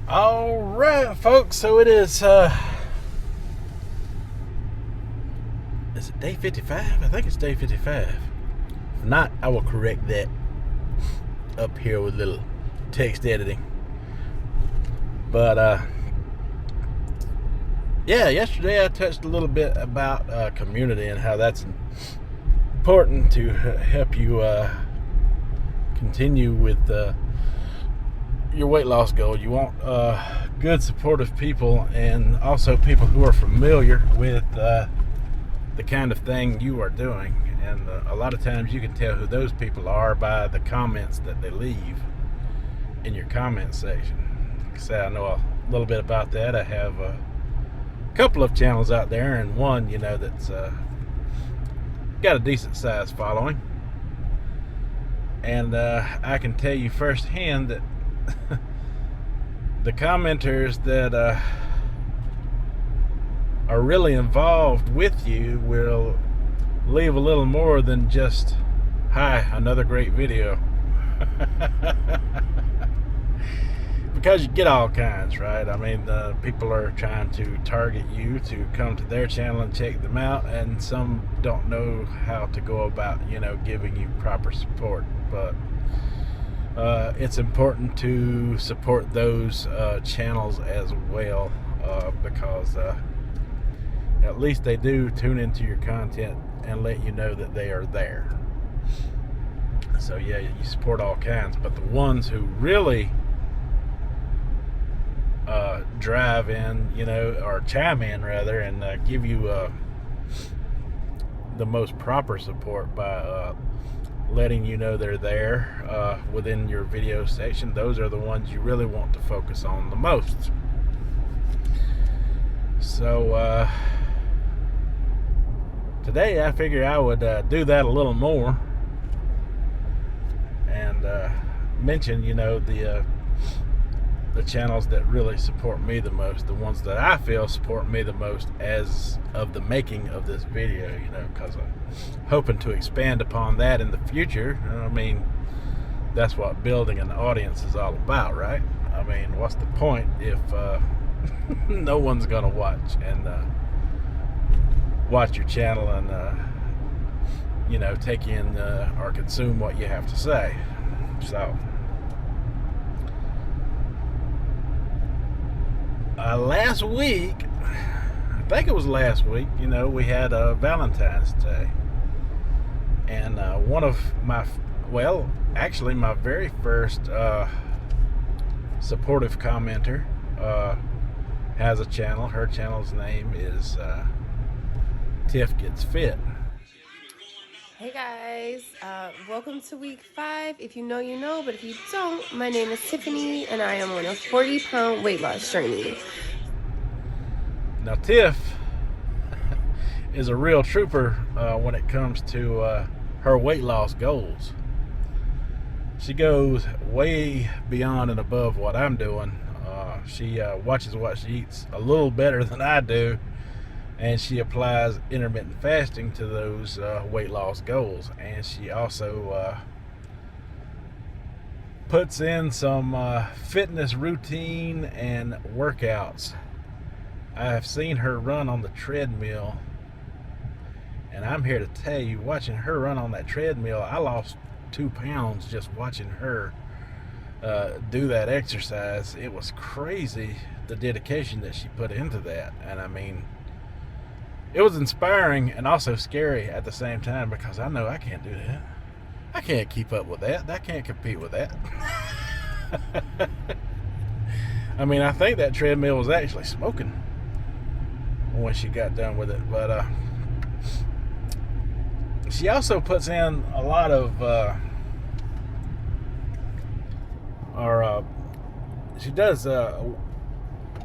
All right, folks. So it is it day 55? I think it's day 55. If not, I will correct that up here with a little text editing. But yeah, yesterday I touched a little bit about community and how that's important to help you continue with your weight loss goal. You want good, supportive people, and also people who are familiar with the kind of thing you are doing. And a lot of times you can tell who those people are by the comments that they leave in your comment section. Like I say, I know a little bit about that. I have a couple of channels out there, and one, that's got a decent sized following. And I can tell you firsthand that the commenters that are really involved with you will leave a little more than just, "Hi, another great video." Because you get all kinds, right? I mean, people are trying to target you to come to their channel and check them out, and some don't know how to go about, giving you proper support. But it's important to support those channels as well, because at least they do tune into your content and let you know that they are there. So yeah, you support all kinds, but the ones who really drive in, or chime in rather, and give you the most proper support by letting you know they're there within your video section, those are the ones you really want to focus on the most. So today I figure I would do that a little more and mention, the channels that really support me the most, the ones that I feel support me the most as of the making of this video, because I'm hoping to expand upon that in the future. I mean, that's what building an audience is all about, right? I mean, what's the point if no one's gonna watch your channel and take in or consume what you have to say? So last week, I think it was last week, we had Valentine's Day. And one of my very first supportive commenter has a channel. Her channel's name is Tiff Gets Fit. Hey guys, welcome to week 5. If you know, you know, but if you don't, my name is Tiffany and I am on a 40-pound weight loss journey. Now, Tiff is a real trooper when it comes to her weight loss goals. She goes way beyond and above what I'm doing. She watches what she eats a little better than I do, and she applies intermittent fasting to those weight loss goals. And she also puts in some fitness routine and workouts. I have seen her run on the treadmill, and I'm here to tell you, watching her run on that treadmill, I lost 2 pounds just watching her do that exercise. It was crazy, the dedication that she put into that. And I mean, it was inspiring and also scary at the same time, because I know I can't do that. I can't keep up with that. I can't compete with that. I mean, I think that treadmill was actually smoking when she got done with it. But she also puts in a lot of she does a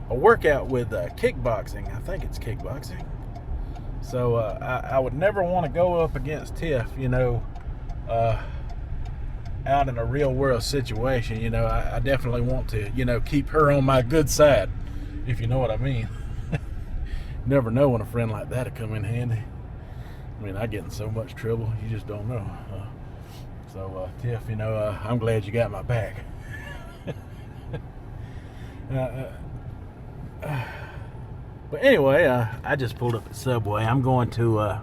workout with kickboxing. I think it's kickboxing. So I would never want to go up against Tiff, out in a real world situation. I definitely want to, keep her on my good side, if you know what I mean. Never know when a friend like that will come in handy. I mean, I get in so much trouble, you just don't know. So Tiff, I'm glad you got my back. But anyway, I just pulled up at Subway. I'm going to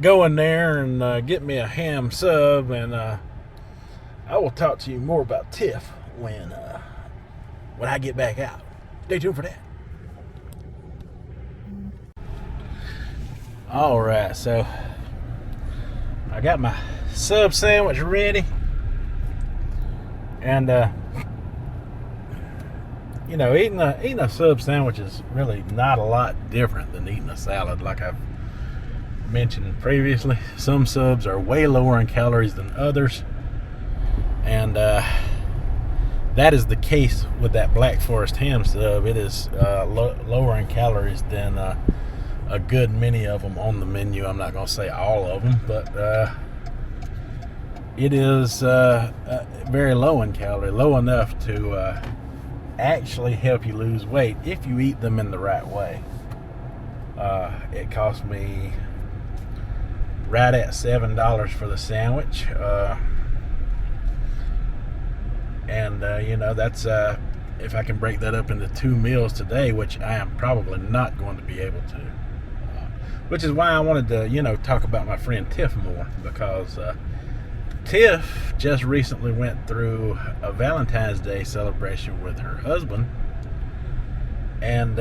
go in there and get me a ham sub, and I will talk to you more about Tiff when I get back out. Stay tuned for that. All right, so I got my sub sandwich ready, and you know, eating a sub sandwich is really not a lot different than eating a salad, like I've mentioned previously. Some subs are way lower in calories than others, and that is the case with that Black Forest ham sub. It is lower in calories than a good many of them on the menu. I'm not going to say all of them, but it is very low in calorie, low enough to actually help you lose weight if you eat them in the right way. It cost me right at $7 for the sandwich, and you know, that's if I can break that up into 2 meals today, which I am probably not going to be able to, which is why I wanted to, you know, talk about my friend Tiff more, because Tiff just recently went through a Valentine's Day celebration with her husband, and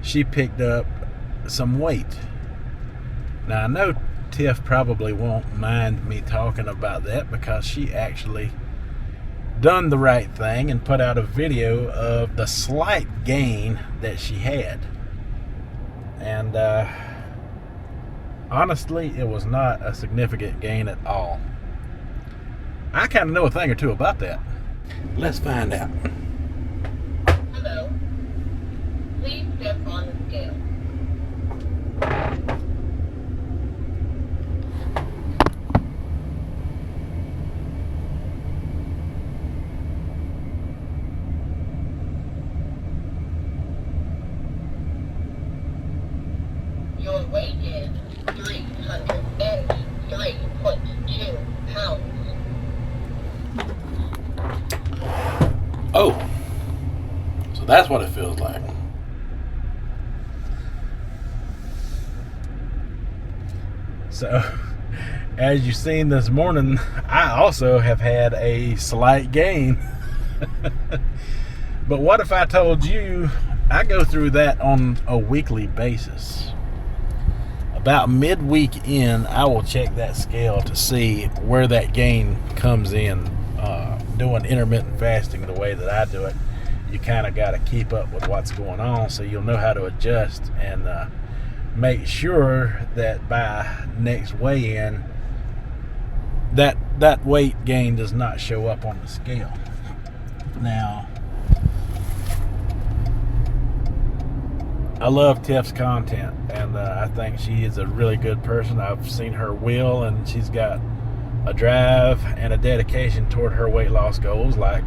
she picked up some weight. Now, I know Tiff probably won't mind me talking about that, because she actually done the right thing and put out a video of the slight gain that she had. And honestly, it was not a significant gain at all. I kind of know a thing or two about that. Let's find out. Hello. Please step on the scale. Your weight is 303.2 pounds. Oh, so that's what it feels like. So, as you've seen this morning, I also have had a slight gain. But what if I told you I go through that on a weekly basis? About midweek in, I will check that scale to see where that gain comes in. Doing intermittent fasting the way that I do it, you kind of got to keep up with what's going on, so you'll know how to adjust and make sure that by next weigh-in, that weight gain does not show up on the scale. Now, I love Tiff's content, and I think she is a really good person. I've seen her will, and she's got a drive and a dedication toward her weight loss goals like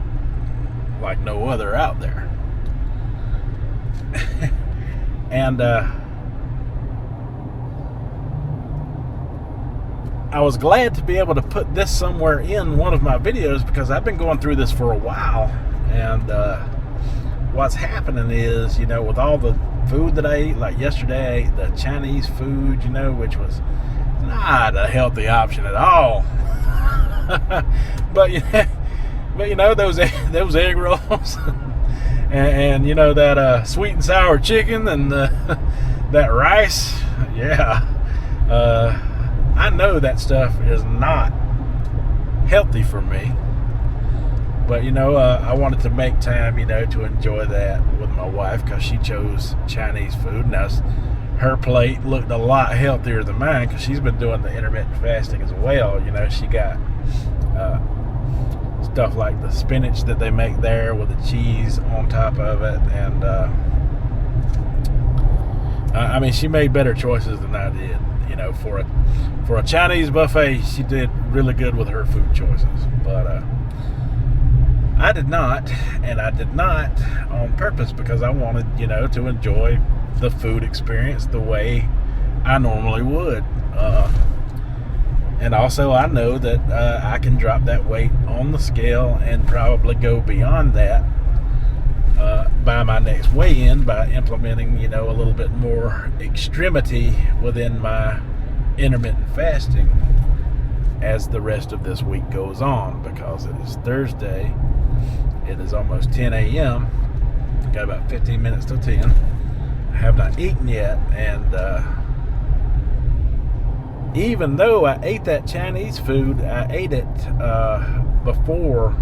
no other out there. And I was glad to be able to put this somewhere in one of my videos, because I've been going through this for a while, and what's happening is, you know, with all the food that I eat, like yesterday I ate the Chinese food, you know, which was not a healthy option at all. but you know, those egg rolls and you know, that sweet and sour chicken and that rice, yeah, I know that stuff is not healthy for me. But, you know, I wanted to make time, you know, to enjoy that with my wife, because she chose Chinese food. Now, her plate looked a lot healthier than mine, because she's been doing the intermittent fasting as well. You know, she got stuff like the spinach that they make there with the cheese on top of it. And, I mean, she made better choices than I did. You know, for a Chinese buffet, she did really good with her food choices. But, I did not, and I did not on purpose, because I wanted, you know, to enjoy the food experience the way I normally would. And also, I know that I can drop that weight on the scale and probably go beyond that by my next weigh-in by implementing, a little bit more extremity within my intermittent fasting as the rest of this week goes on, because it is Thursday. It is almost 10 a.m. Got about 15 minutes till 10. I have not eaten yet, and even though I ate that Chinese food, I ate it before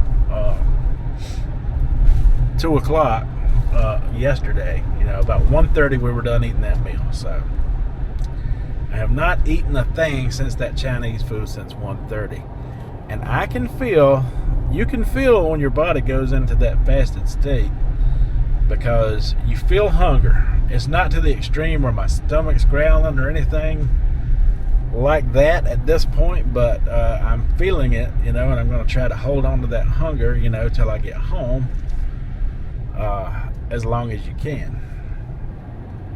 2 o'clock yesterday. About 1:30 we were done eating that meal. So I have not eaten a thing since that Chinese food since 1:30. And you can feel when your body goes into that fasted state, because you feel hunger. It's not to the extreme where my stomach's growling or anything like that at this point, but I'm feeling it, and I'm going to try to hold on to that hunger, till I get home, as long as you can.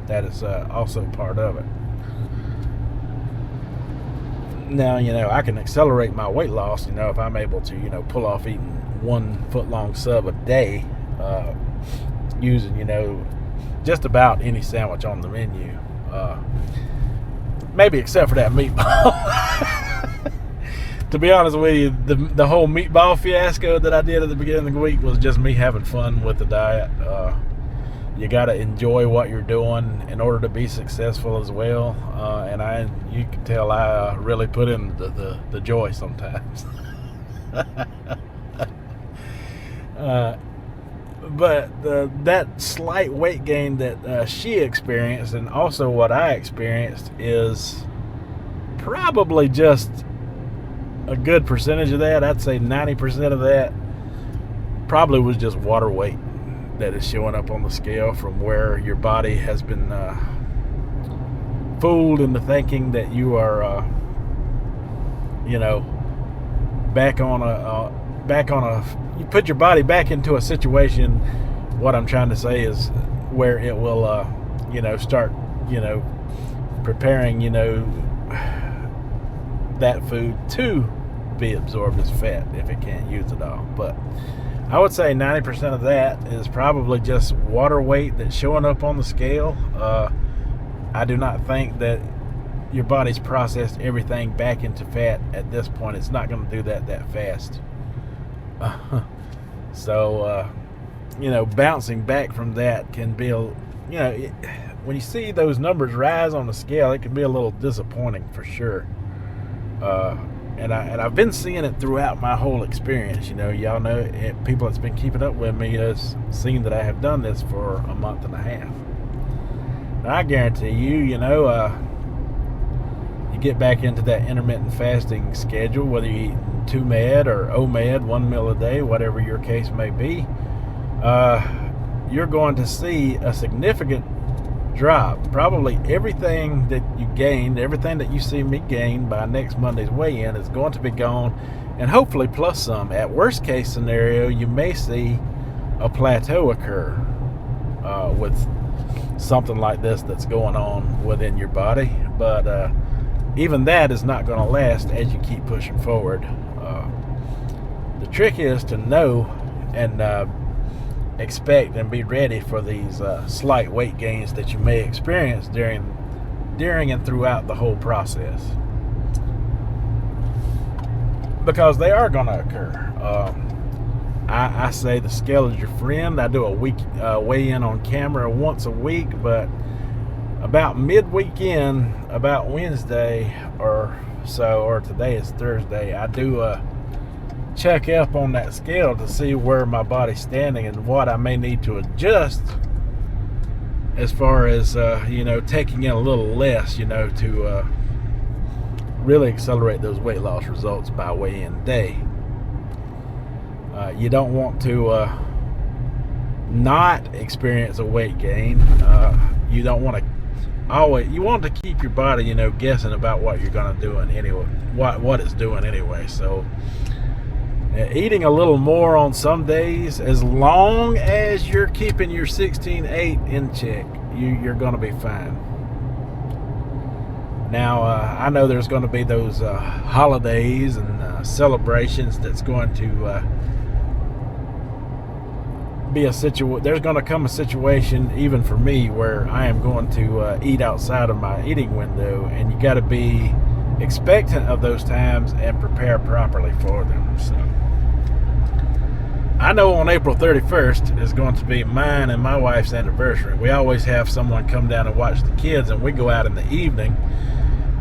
That is also part of it. Now, I can accelerate my weight loss, if I'm able to, pull off eating 1 foot-long sub a day, using, just about any sandwich on the menu. Maybe except for that meatball. To be honest with you, the whole meatball fiasco that I did at the beginning of the week was just me having fun with the diet. You got to enjoy what you're doing in order to be successful as well. And you can tell I really put in the joy sometimes. But that slight weight gain that she experienced, and also what I experienced, is probably just a good percentage of that. I'd say 90% of that probably was just water weight that is showing up on the scale from where your body has been fooled into thinking that you are, back on a you put your body back into a situation. What I'm trying to say is where it will, start, preparing, that food to be absorbed as fat if it can't use it all. But I would say 90% of that is probably just water weight that's showing up on the scale. I do not think that your body's processed everything back into fat at this point. It's not going to do that fast. So, bouncing back from that can be, when you see those numbers rise on the scale, it can be a little disappointing for sure. And I've been seeing it throughout my whole experience. Y'all know people that's been keeping up with me has seen that I have done this for a month and a half. Now, I guarantee you, you get back into that intermittent fasting schedule, whether you eat 2 med or OMED, 1 meal a day, whatever your case may be, you're going to see a significant drop. Probably everything that you gained, everything that you see me gain by next Monday's weigh-in is going to be gone, and hopefully plus some. At worst case scenario, you may see a plateau occur with something like this that's going on within your body. But even that is not going to last as you keep pushing forward. The trick is to know and expect and be ready for these slight weight gains that you may experience during and throughout the whole process, because they are going to occur. I say the scale is your friend. I do a week weigh-in on camera once a week, but about mid-weekend, about Wednesday or so, or today is Thursday, I do check up on that scale to see where my body's standing and what I may need to adjust as far as taking in a little less, to really accelerate those weight loss results by weigh-in day. You don't want to not experience a weight gain. You don't want to you want to keep your body, guessing about what you're going to do and anyway, what it's doing anyway. So eating a little more on some days, as long as you're keeping your 16-8 in check, you're going to be fine. Now, I know there's going to be those holidays and celebrations that's going to be a situation. There's going to come a situation, even for me, where I am going to eat outside of my eating window, and you got to be expectant of those times and prepare properly for them. So I know on April 31st is going to be mine and my wife's anniversary. We always have someone come down and watch the kids, and we go out in the evening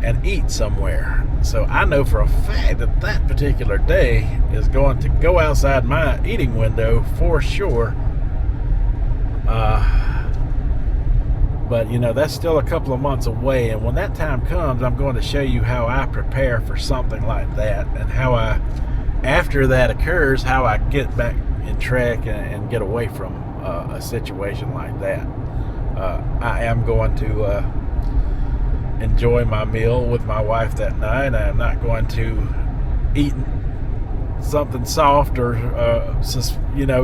and eat somewhere. So I know for a fact that that particular day is going to go outside my eating window for sure. But you know, that's still a couple of months away, and when that time comes, I'm going to show you how I prepare for something like that, and how I, after that occurs, how I get back in track and get away from a situation like that. I am going to enjoy my meal with my wife that night. I'm not going to eat something soft or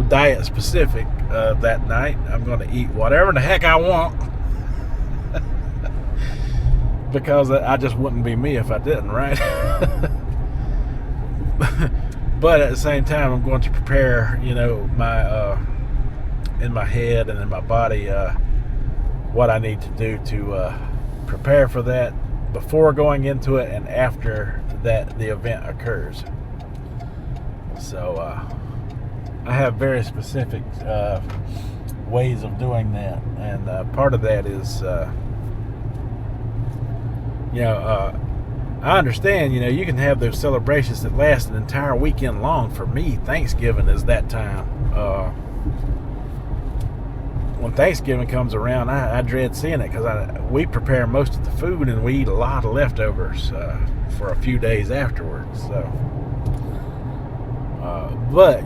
diet specific that night. I'm going to eat whatever the heck I want because I just wouldn't be me if I didn't, right? But at the same time, I'm going to prepare, my in my head and in my body what I need to do to prepare for that before going into it and after that the event occurs. So I have very specific ways of doing that, and part of that is I understand, you can have those celebrations that last an entire weekend long. For me, Thanksgiving is that time. When Thanksgiving comes around, I dread seeing it because we prepare most of the food and we eat a lot of leftovers for a few days afterwards. So, but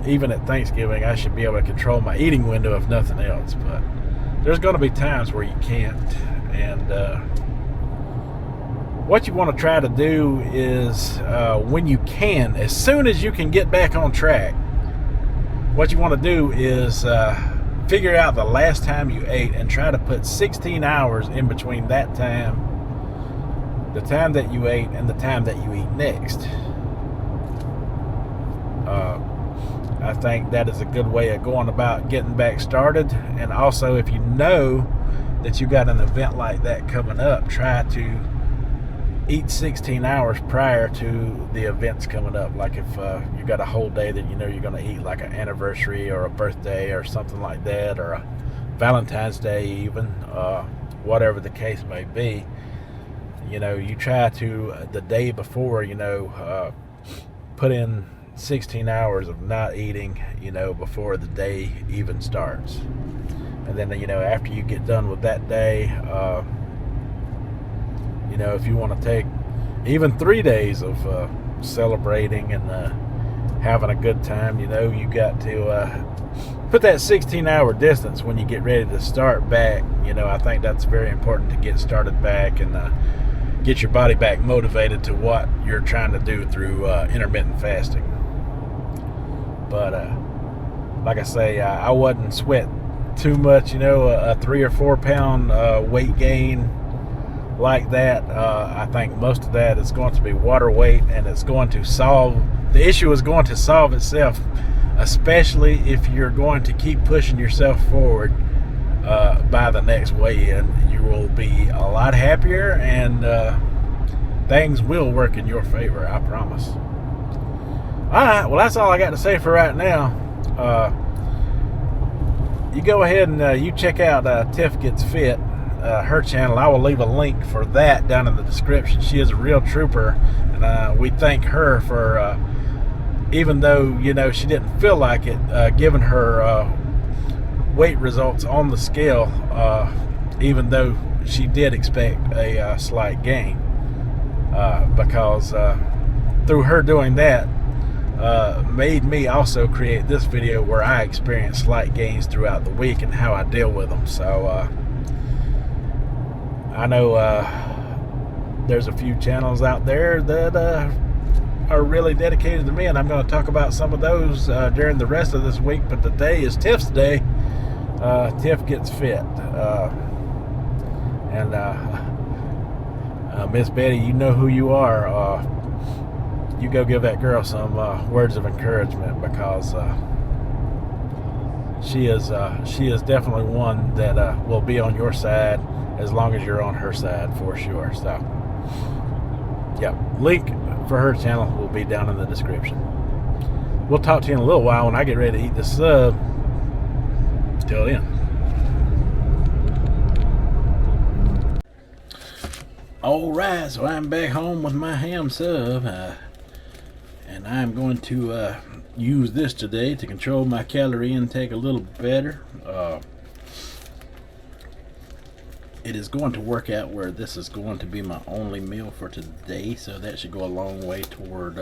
even at Thanksgiving, I should be able to control my eating window if nothing else. But there's going to be times where you can't, and what you want to try to do is when you can, as soon as you can get back on track, what you want to do is figure out the last time you ate and try to put 16 hours in between that time, the time that you ate, and the time that you eat next. I think that is a good way of going about getting back started. And also, if you know that you got an event like that coming up, try to eat 16 hours prior to the events coming up. Like if you got a whole day that you're going to eat, like an anniversary or a birthday or something like that, or a Valentine's Day even, whatever the case may be, you try to, the day before, put in 16 hours of not eating, before the day even starts. And then, after you get done with that day, if you want to take even 3 days of celebrating and having a good time, you got to put that 16-hour distance when you get ready to start back. I think that's very important to get started back and get your body back motivated to what you're trying to do through intermittent fasting. But like I say, I wasn't sweating too much, a 3 or 4 pound weight gain like that. I think most of that is going to be water weight, and it's going to solve the issue is going to solve itself, especially if you're going to keep pushing yourself forward by the next weigh-in. You will be a lot happier, and things will work in your favor, I promise. Alright, well, that's all I got to say for right now. You go ahead and you check out Tiff Gets Fit, her channel. I will leave a link for that down in the description. She is a real trooper, and we thank her for even though she didn't feel like it, giving her weight results on the scale, even though she did expect a slight gain, because through her doing that made me also create this video where I experience slight gains throughout the week and how I deal with them. So I know there's a few channels out there that are really dedicated to me, and I'm going to talk about some of those during the rest of this week. But today is Tiff's day. Tiff Gets Fit, and Miss Betty, you know who you are. You go give that girl some words of encouragement, because she is definitely one that will be on your side as long as you're on her side, for sure. So, yeah, link for her channel will be down in the description. We'll talk to you in a little while when I get ready to eat the sub. Till then. Alright, so I'm back home with my ham sub, and I'm going to use this today to control my calorie intake a little better. It is going to work out where this is going to be my only meal for today, so that should go a long way toward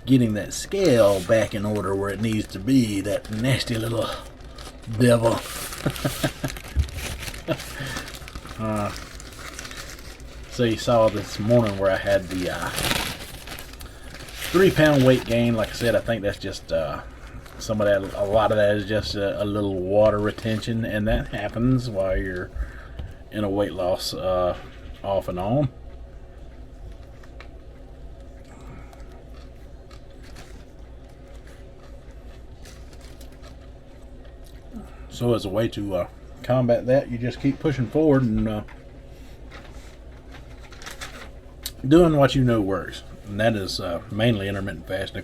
getting that scale back in order where it needs to be, that nasty little devil. So you saw this morning where I had the 3-pound weight gain. Like I said, I think that's just some of that. A lot of that is just a little water retention, and that happens while you're in a weight loss off and on. So as a way to combat that, you just keep pushing forward and doing what you know works, and that is mainly intermittent fasting.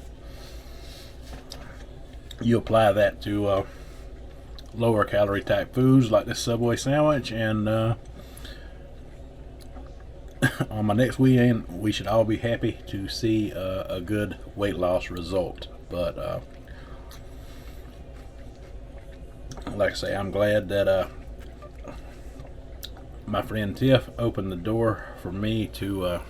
You apply that to lower calorie type foods like this Subway sandwich, and on my next weekend we should all be happy to see a good weight loss result. But like I say, I'm glad that my friend Tiff opened the door for me to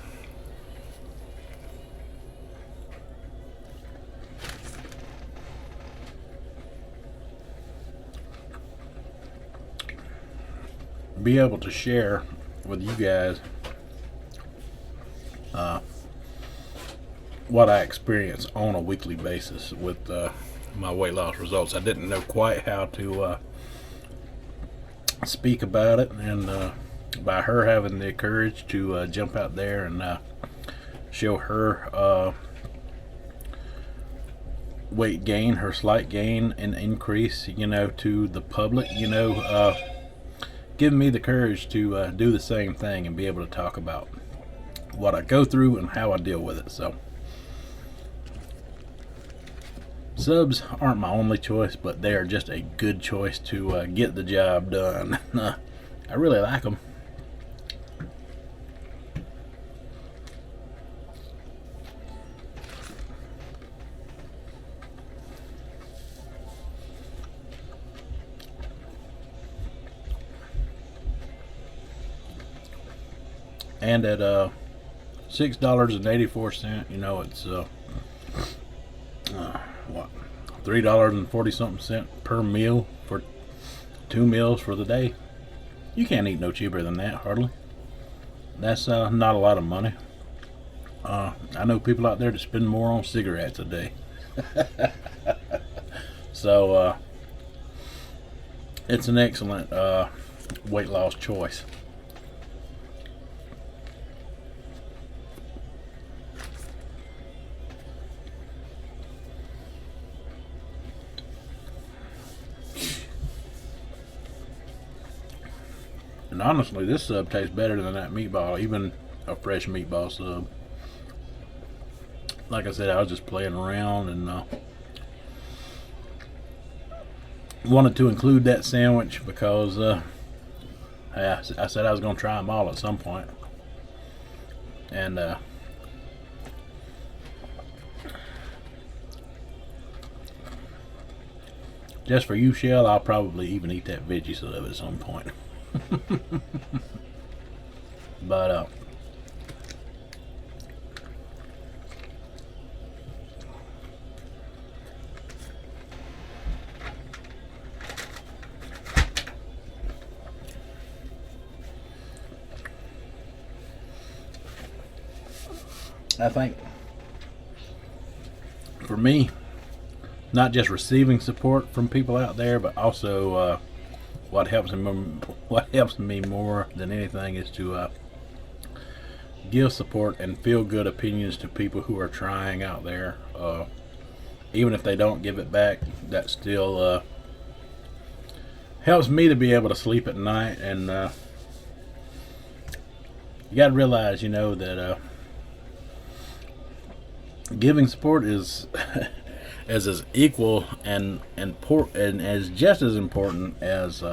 be able to share with you guys what I experience on a weekly basis with my weight loss results. I didn't know quite how to speak about it, and by her having the courage to jump out there and show her weight gain, her slight gain and increase, to the public, giving me the courage to do the same thing and be able to talk about what I go through and how I deal with it. So subs aren't my only choice, but they are just a good choice to get the job done. I really like them. And at $6.84, it's what, $3.40 something per meal for 2 meals for the day. You can't eat no cheaper than that, hardly. That's not a lot of money. I know people out there that spend more on cigarettes a day. So it's an excellent weight loss choice. And honestly, this sub tastes better than that meatball, even a fresh meatball sub. Like I said, I was just playing around and wanted to include that sandwich because I said I was going to try them all at some point. And just for you, Shell, I'll probably even eat that veggie sub at some point. But I think for me, not just receiving support from people out there, but also what helps me more than anything is to give support and feel good opinions to people who are trying out there. Even if they don't give it back, that still helps me to be able to sleep at night. And you got to realize, that giving support is as equal and as just as important as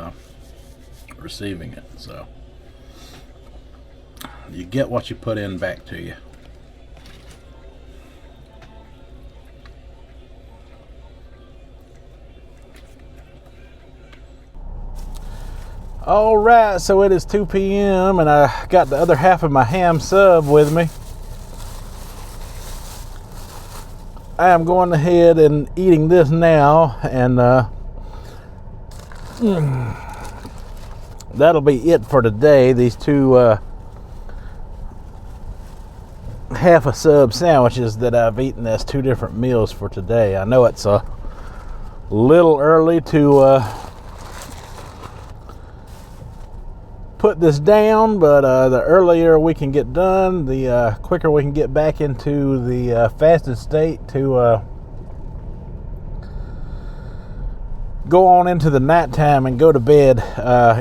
receiving it. So you get what you put in back to you. All right, so it is 2 p.m. and I got the other half of my ham sub with me. I am going ahead and eating this now, and that'll be it for today. These two half a sub sandwiches that I've eaten as 2 different meals for today. I know it's a little early to put this down, but the earlier we can get done, the quicker we can get back into the fasted state to go on into the nighttime and go to bed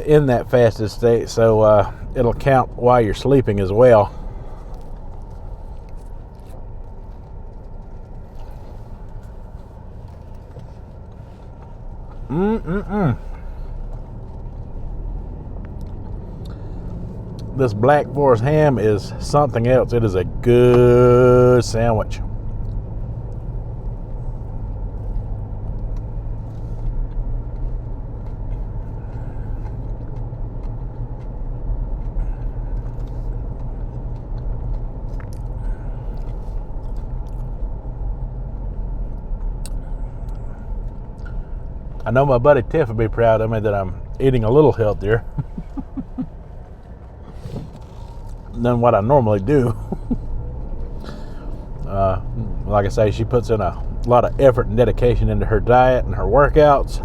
in that fasted state, so it'll count while you're sleeping as well. This Black Forest ham is something else. It is a good sandwich. I know my buddy Tiff would be proud of me that I'm eating a little healthier than what I normally do. Like I say, she puts in a lot of effort and dedication into her diet and her workouts.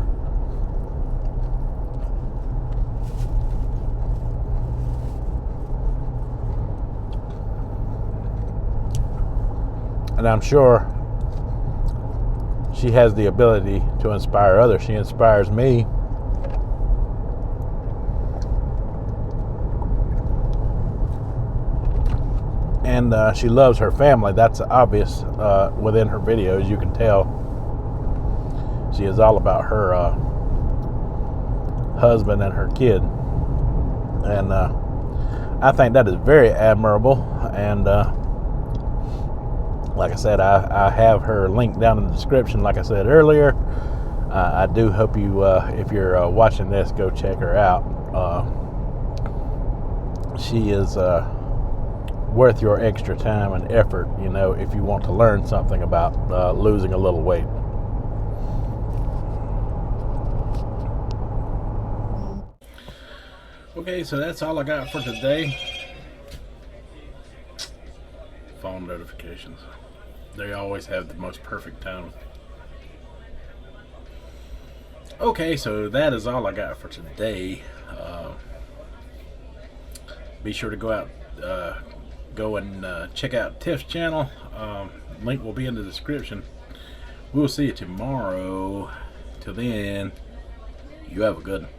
And I'm sure she has the ability to inspire others. She inspires me. And she loves her family. That's obvious within her videos. You can tell she is all about her husband and her kid. And I think that is very admirable. And like I said, I have her link down in the description, like I said earlier. I do hope you, if you're watching this, go check her out. She is worth your extra time and effort, if you want to learn something about losing a little weight. Okay, so that's all I got for today. Phone notifications. They always have the most perfect time. Okay, so that is all I got for today. Be sure to go out, go and check out Tiff's channel. Link will be in the description. We'll see you tomorrow. Till then, you have a good one.